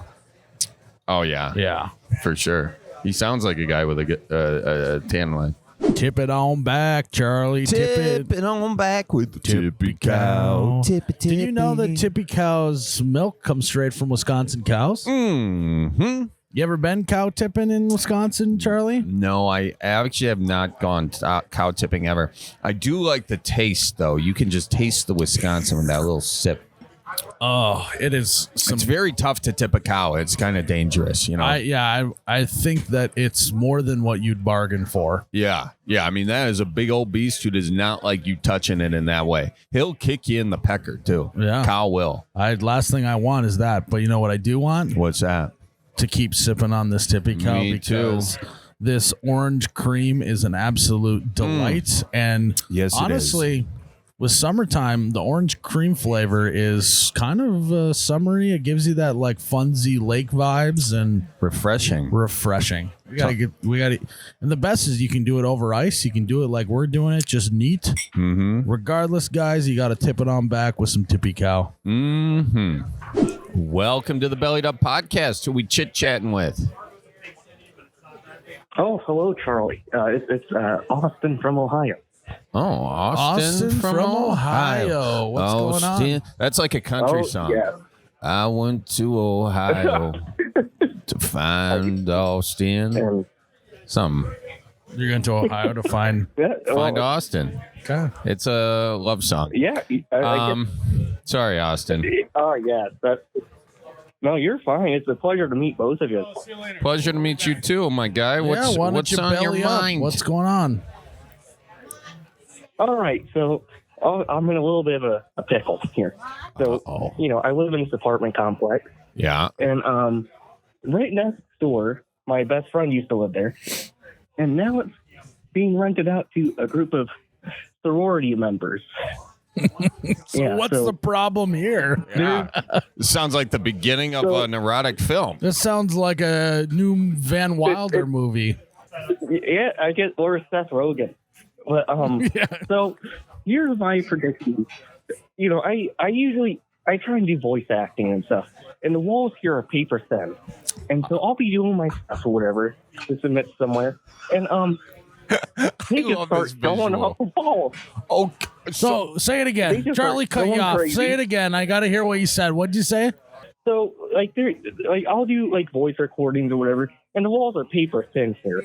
Oh, yeah. Yeah. For sure. He sounds like a guy with a tan line. Tip it on back, Charlie. Tip it on back with the Tippy Cow. Did you know that Tippy Cow's milk comes straight from Wisconsin cows? Mm-hmm. You ever been cow tipping in Wisconsin, Charlie? No, I actually have not gone cow tipping ever. I do like the taste, though. You can just taste the Wisconsin with that little sip. Oh, it is. It's very tough to tip a cow. It's kind of dangerous, you know? I think that it's more than what you'd bargain for. Yeah. I mean, that is a big old beast who does not like you touching it in that way. He'll kick you in the pecker, too. Yeah. Cow will. Last thing I want is that. But you know what I do want? What's that? To keep sipping on this Tippy Cow. Me because this orange cream is an absolute delight. And yes, honestly, with summertime, the orange cream flavor is kind of summery. It gives you that like Funzy Lake vibes and refreshing. We gotta, and the best is you can do it over ice. You can do it like we're doing it, just neat. Mm-hmm. Regardless, guys, you got to tip it on back with some Tippy Cow. Mm-hmm. Welcome to the Bellied Up Podcast. Who we chit-chatting with? Oh, hello, Charlie. It's Austin from Ohio. Oh, Austin from Ohio. What's going on? That's like a country song. Yeah. I went to Ohio to find Austin. And, Something. You're going to Ohio to find Find Austin. Okay. It's a love song. Yeah. Sorry, Austin. Oh, yeah. No, you're fine. It's a pleasure to meet both of you. Pleasure to meet you too, my guy. What's why don't you on your belly up? mind? What's going on? All right. So I'm in a little bit of a pickle here. So, I live in this apartment complex. Yeah. And right next door, my best friend used to live there. And now it's being rented out to a group of sorority members. What's the problem here? Yeah. This sounds like the beginning of an erotic film. This sounds like a new Van Wilder movie. Yeah, I get or Seth Rogen. But so here's my prediction. I try and do voice acting and stuff, and the walls here are paper thin, and so I'll be doing my stuff or whatever to submit somewhere, and they just start going off the walls. Oh, so say it again. Charlie cut you off. Crazy. Say it again. I got to hear what you said. What'd you say? So like they're like I'll do like voice recordings or whatever, and the walls are paper thin here,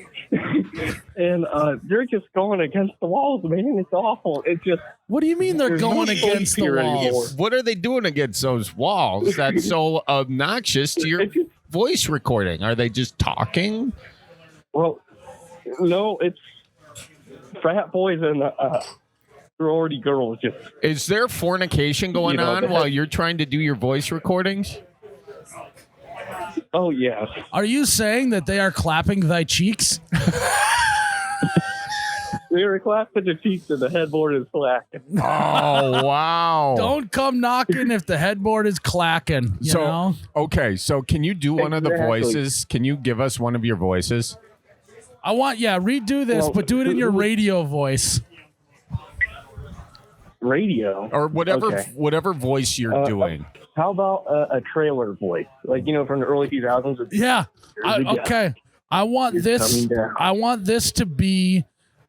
and they're just going against the walls, man. It's awful. It's just What do you mean they're there's going no against the space here anymore. walls? What are they doing against those walls that's so obnoxious to your It's just, voice recording? Are they just talking? well, no, it's frat boys and sorority girls just. Is there fornication going on while you're trying to do your voice recordings? Oh yeah. Are you saying that they are clapping thy cheeks? We were clapping the cheeks and the headboard is slacking. Oh, wow. Don't come knocking if the headboard is clacking. You know? Okay, so can you do one of the Exactly. voices? Can you give us one of your voices? I want, redo this, Well, but do it in your radio voice. Radio Or whatever Okay. whatever voice you're doing. How about a trailer voice, like from the early 2000s? Yeah. Here's the guy. Okay. I want He's this. coming down. I want this to be.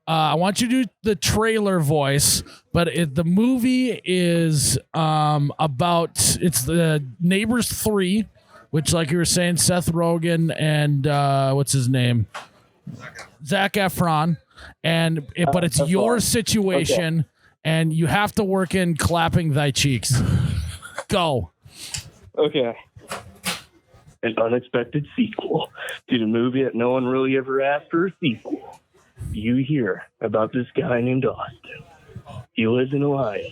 I want you to do the trailer voice, but the movie is about. It's the Neighbors 3, which, like you were saying, Seth Rogen and what's his name, Zac Efron, but it's your Efron. situation, and you have to work in clapping thy cheeks. Go. Okay. An unexpected sequel to the movie that no one really ever asked for a sequel. You hear about this guy named Austin. He lives in Ohio,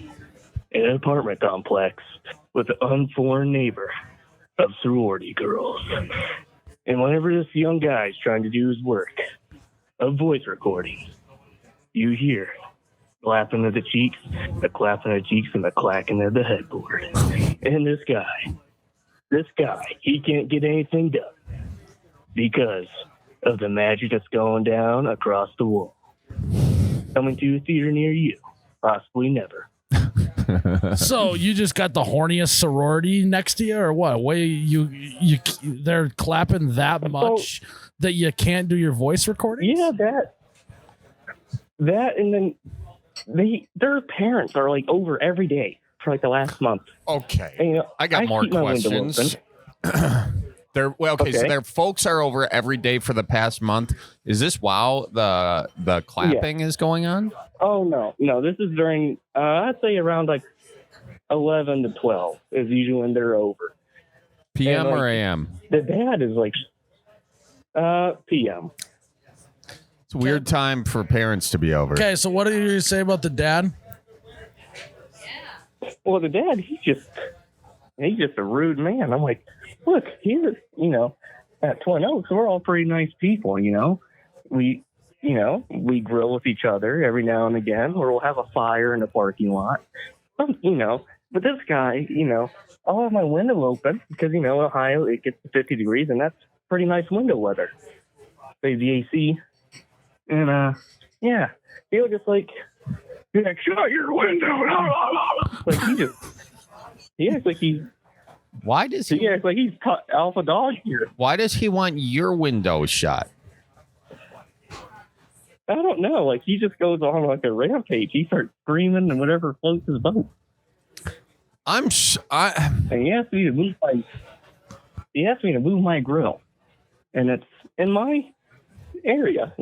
in an apartment complex with an unforeign neighbor of sorority girls. And whenever this young guy's trying to do his work of voice recording, you hear clapping of the cheeks, the clapping of the cheeks, and the clacking of the headboard. And this guy, he can't get anything done because of the magic that's going down across the wall. Coming to a theater near you, possibly never. So you just got the horniest sorority next to you, or what? They're clapping that much that you can't do your voice recording? Yeah, that, and then their parents are like over every day for like the last month. Okay. And, I got more keep my window questions. open. So their folks are over every day for the past month. Is this while the clapping is going on? Oh no, this is during I'd say around like 11 to 12 is usually when they're over. PM And, like, or AM? The dad is like PM. It's a weird time for parents to be over. Okay, so what did you say about the dad? Well, the dad, he's just a rude man. I'm like, look, here, at Twin Oaks, we're all pretty nice people, We grill with each other every now and again, or we'll have a fire in the parking lot. But this guy, I'll have my window open because, Ohio, it gets to 50 degrees, and that's pretty nice window weather. Say the AC. And, he'll just be like, shut your window. Like, he acts like he's alpha dog here. Why does he want your window shut? I don't know. Like, he just goes on like a rampage. He starts screaming and whatever floats his boat. And he asked me to move my grill, and it's in my area,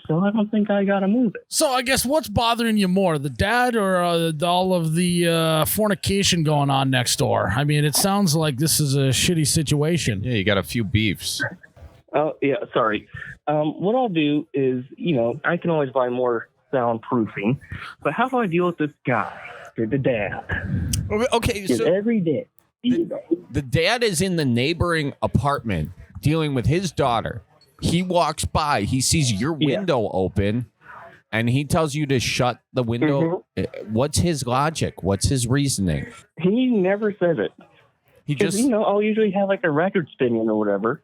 so I don't think I gotta move it. So I guess what's bothering you more, the dad or all of the fornication going on next door? I mean, it sounds like this is a shitty situation. Yeah, you got a few beefs. Oh, yeah, sorry. What I'll do is, I can always buy more soundproofing, but how do I deal with this guy, the dad? Okay, Because so every day, the dad is in the neighboring apartment dealing with his daughter. He walks by, he sees your window open, and he tells you to shut the window. Mm-hmm. What's his logic? What's his reasoning? he never says it. He Because, just I'll usually have like a record spinning or whatever,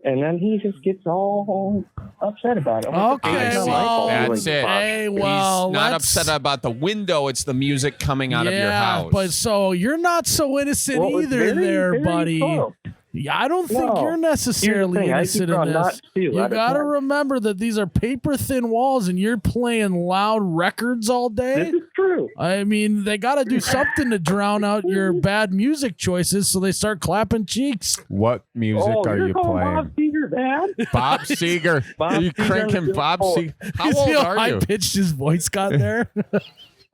and then he just gets all upset about it. Okay, I see. well, That's it. Hey, well, he's not let's- upset about the window. It's the music coming out of your house. but so you're not so innocent Well, it's either, very, there, very buddy. subtle. Yeah, I don't think No. you're Here's the necessarily thing, I innocent keep in on this. knots, too, You at a got to time. remember that these are paper thin walls, and you're playing loud records all day. This is true. I mean, they got to do something to drown out your bad music choices, so they start clapping cheeks. What music Oh, are you're you calling playing? Bob Seger bad? Bob Seger. Bob Are you Seger's cranking just Bob old. Seger? How You see old how are high you? pitched his voice got there?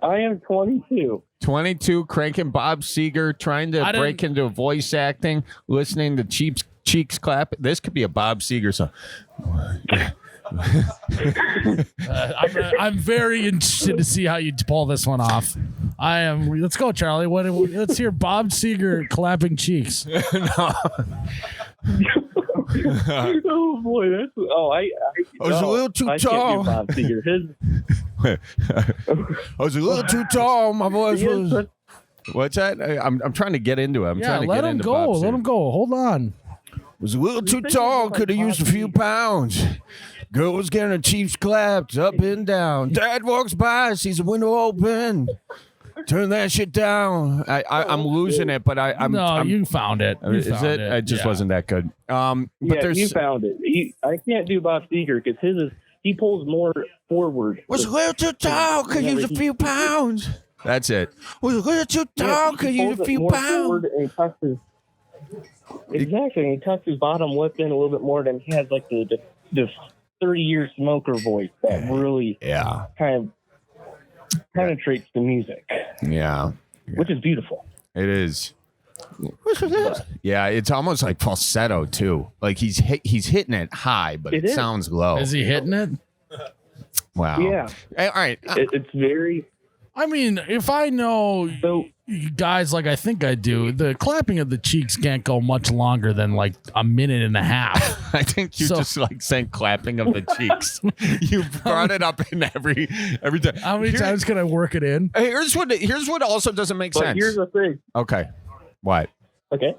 I am 22. 22, cranking Bob Seger, trying to I break into voice acting, listening to Cheeks clap. This could be a Bob Seger song. I'm very interested to see how you pull this one off. I am. Let's go, Charlie. Let's hear Bob Seger clapping cheeks. Oh boy, that's I was a little too I tall. Can't do Bob Seger. His I was a little too tall. My voice he is was. such- What's that? I'm trying to get into it. I'm Yeah, trying to let get him into go. Bob Let Seger. him go. Hold on. Was a little too think tall. it's like Could have used a Bob few Seger. pounds. Girl was getting her cheeks clapped up and down. Dad walks by, sees the window open. Turn that shit down. I'm losing it, but I'm You found it. You is found it? It just Yeah. wasn't that good. But Yeah, there's you found it. I can't do Bob Seger because he pulls more forward. was a little too tall. Could use a few pounds. That's it. Was a little too tall. He Could use pulls a it few more pounds. forward and he tucks exactly. And he tucks his bottom lip in a little bit more than he has like the 30-year smoker voice that really Yeah, kind of penetrates the music, yeah, which is beautiful. it is. Yeah, it's almost like falsetto too. Like he's hitting it high, but it It is. sounds low. Is he hitting it? Wow. Yeah, All right. it's very I mean, if I know so. guys like I think I do, the clapping of the cheeks can't go much longer than like a minute and a half. I think you So- just like saying clapping of the cheeks. You brought it up in every time. How many times can I work it in? Here's what also doesn't make But sense. here's the thing. Okay. What? Okay.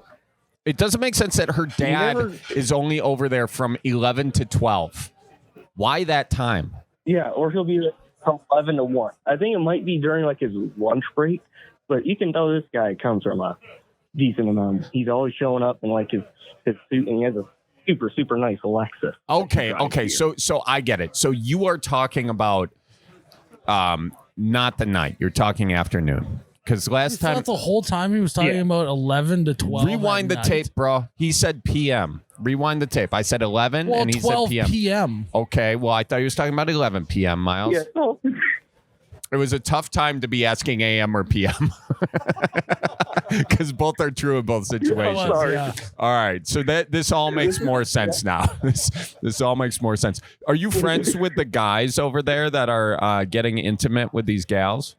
It doesn't make sense that her dad never- is only over there from 11 to 12. Why that time? Yeah, or he'll be from 11 to 1. I think it might be during like his lunch break, but you can tell this guy comes from a decent amount. He's always showing up in like his suit, and he has a super nice Lexus. Okay. So I get it. So you are talking about not the night. You're talking afternoon. Because last So time, that's the whole time he was talking Yeah. about 11 to 12. rewind the at night. tape, bro. He said PM. Rewind the tape. I said 11, Well, and he 12 said PM. p.m. Okay, well, I thought he was talking about 11 p.m., Miles. Yeah, no, It was a tough time to be asking AM or PM. Because both are true in both situations. sorry. Yeah. All right, so this all makes more sense now. This all makes more sense. Are you friends with the guys over there that are getting intimate with these gals?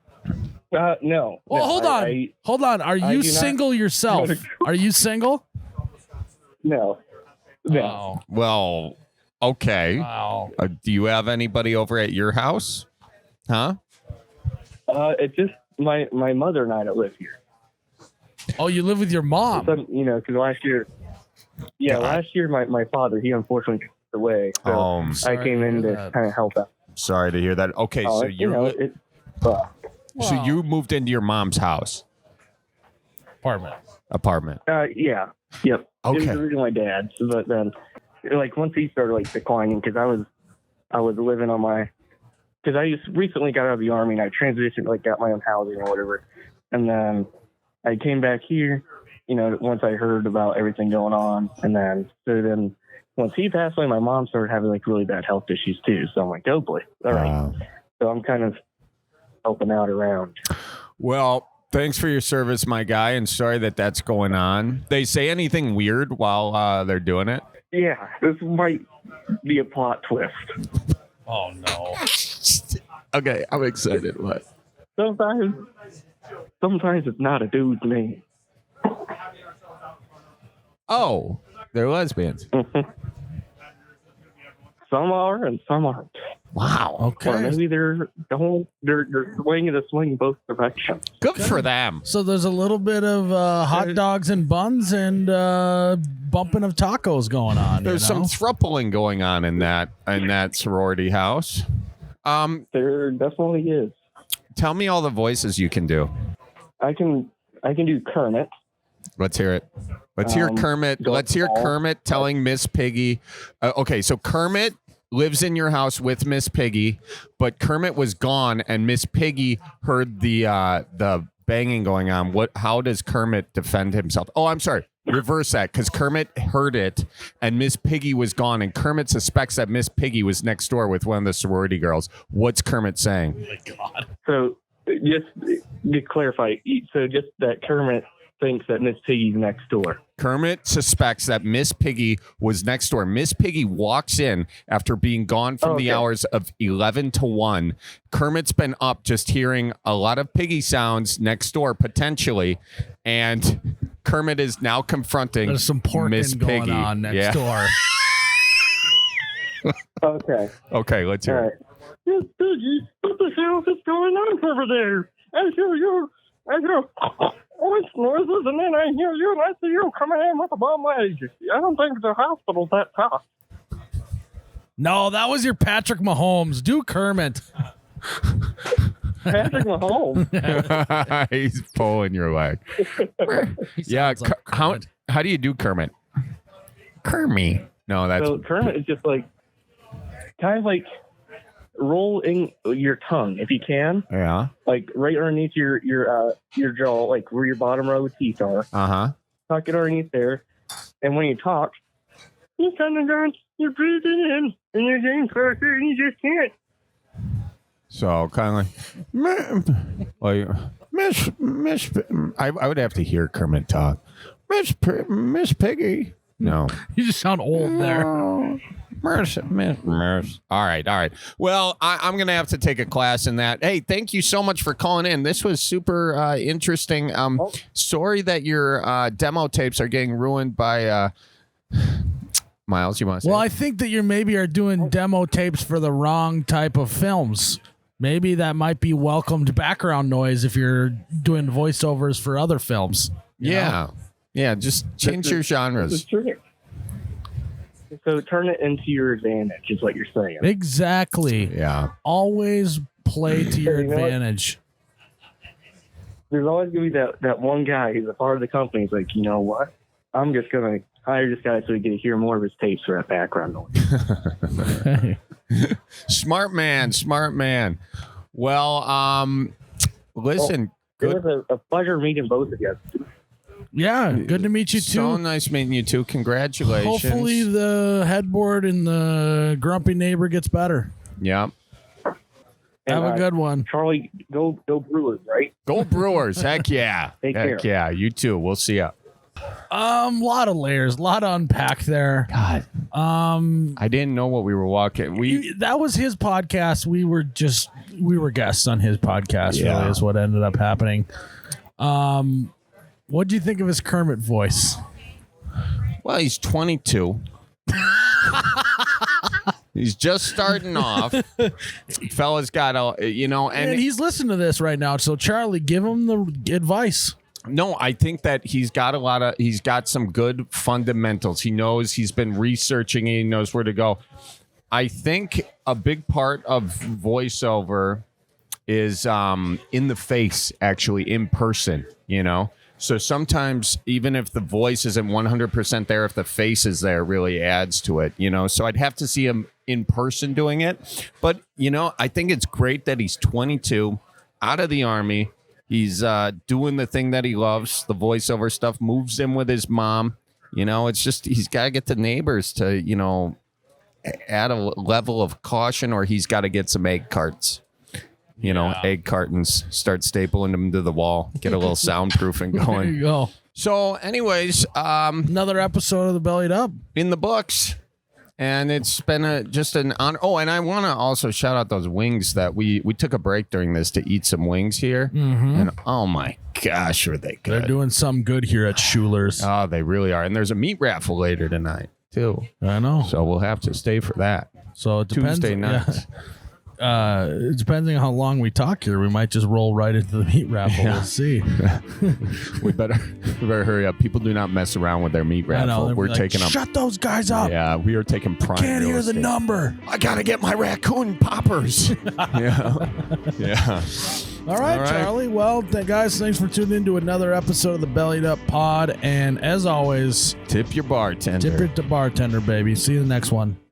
no. Well, no, hold on. Are I you do not- single yourself? Are you single? No. Wow. Well, okay. Wow. Do you have anybody over at your house? Huh? It's just my mother and I that live here. Oh, you live with your mom. Because last year, last year my father, he unfortunately passed away. So I sorry came to in hear to that. kind of help out. Sorry to hear that. Okay, so So you moved into your mom's house apartment. yeah. Yep. Okay. It was originally my dad's, but then, like, once he started, like, declining, because I was living on my, because I just recently got out of the Army, and I transitioned, like, got my own housing or whatever, and then I came back here, once I heard about everything going on, and then, once he passed away, my mom started having, like, really bad health issues, too, so I'm like, oh, boy, all right. Wow. So I'm kind of helping out around. Well, thanks for your service, my guy, and sorry that that's going on. They say anything weird while they're doing it? Yeah, this might be a plot twist. Oh no. Okay, I'm excited. What? Sometimes it's not a dude's name. Oh, they're lesbians. Some are and some aren't. Wow. Or Okay. maybe they're swinging the swing both directions. Good for them. So there's a little bit of hot dogs and buns and bumping of tacos going on. There's some thruppling going on in that sorority house. There definitely is. Tell me all the voices you can do. I can do Kermit. Let's hear it. Let's hear Kermit. Let's hear Kermit telling Miss Piggy. Okay, so Kermit lives in your house with Miss Piggy, but Kermit was gone, and Miss Piggy heard the banging going on. How does Kermit defend himself? Oh, I'm sorry. Reverse that, because Kermit heard it, and Miss Piggy was gone, and Kermit suspects that Miss Piggy was next door with one of the sorority girls. What's Kermit saying? Oh my God. So just to clarify, so just that Kermit thinks that Miss Piggy's next door. Kermit suspects that Miss Piggy was next door. Miss Piggy walks in after being gone from the hours of 11 to 1. Kermit's been up just hearing a lot of piggy sounds next door, potentially, and Kermit is now confronting There's some porking Miss going Piggy. on next door. Okay. Okay, let's hear it. Miss Piggy, what the hell is going on over there? I hear noises, and then I hear you, and I see you coming in with a bum leg. I don't think the hospital's that tough. No, that was your Patrick Mahomes. Do Kermit. Patrick Mahomes. He's pulling your leg. Yeah, Sounds like Kermit. how do you do Kermit? Kermit. No, that's So Kermit is just like, kind of like, roll in your tongue if you can, like right underneath your jaw, like where your bottom row of teeth are. Tuck it underneath there, and when you talk, you kind of got you're breathing in, and you're getting faster, and you just can't. So kind of like Miss. I would have to hear Kermit talk. Miss Piggy. No, You just sound old there. All right. Well, I'm going to have to take a class in that. Hey, thank you so much for calling in. This was super interesting. Sorry that your demo tapes are getting ruined by Miles. You want to say? Well, I think that you maybe are doing demo tapes for the wrong type of films. Maybe that might be welcomed background noise if you're doing voiceovers for other films. You know? Yeah. Just change your genres. So turn it into your advantage, is what you're saying. Exactly. Yeah. Always play to your You know what? advantage. There's always going to be that one guy who's a part of the company. He's like, you know what? I'm just going to hire this guy so we get to hear more of his tapes for that background noise. Smart man. Well, listen. It was a pleasure meeting both of you. Yeah, good to meet you too. So nice meeting you too. Congratulations. Hopefully the headboard and the grumpy neighbor gets better. Yeah. Have a good one. Charlie, go Brewers, right? Go Brewers. Heck yeah. Take care. Heck yeah. You too. We'll see ya. Lot of layers, a lot to unpack there. God. I didn't know what we were walking. That was his podcast. We were guests on his podcast. Yeah. Really is what ended up happening. What'd you think of his Kermit voice? Well, he's 22. He's just starting off. Fella's got And he's listening to this right now. So Charlie, give him the advice. No, I think that he's got some good fundamentals. He knows, he's been researching, he knows where to go. I think a big part of voiceover is in the face, actually, in person, So sometimes, even if the voice isn't 100% there, if the face is there, it really adds to it, So I'd have to see him in person doing it. But, I think it's great that he's 22, out of the Army. He's doing the thing that he loves. The voiceover stuff moves in with his mom. It's just he's got to get the neighbors to, add a level of caution, or he's got to get some egg carts. Egg cartons, start stapling them to the wall, get a little soundproofing There going. you go. So, anyways, Another episode of the Bellied Up. in the books. And it's been just an honor. Oh, and I want to also shout out those wings that we took a break during this to eat some wings here. And oh my gosh, are they good. They're doing some good here at Schuller's. Oh, they really are. And there's a meat raffle later tonight, too. I know. So we'll have to stay for that. So it depends. Tuesday night. Depending on how long we talk here, we might just roll right into the meat raffle. Yeah. We'll see. We better hurry up. People do not mess around with their meat I know. raffle. They'll We're be like, taking up. Shut those guys up. Yeah, we are taking prime. Can't real hear the estate. number. I gotta get my raccoon poppers. Yeah. All right, All right. Charlie. Well, guys, thanks for tuning in to another episode of the Bellied Up Pod. And as always, Tip your bartender. tip it to bartender, baby. See you in the next one.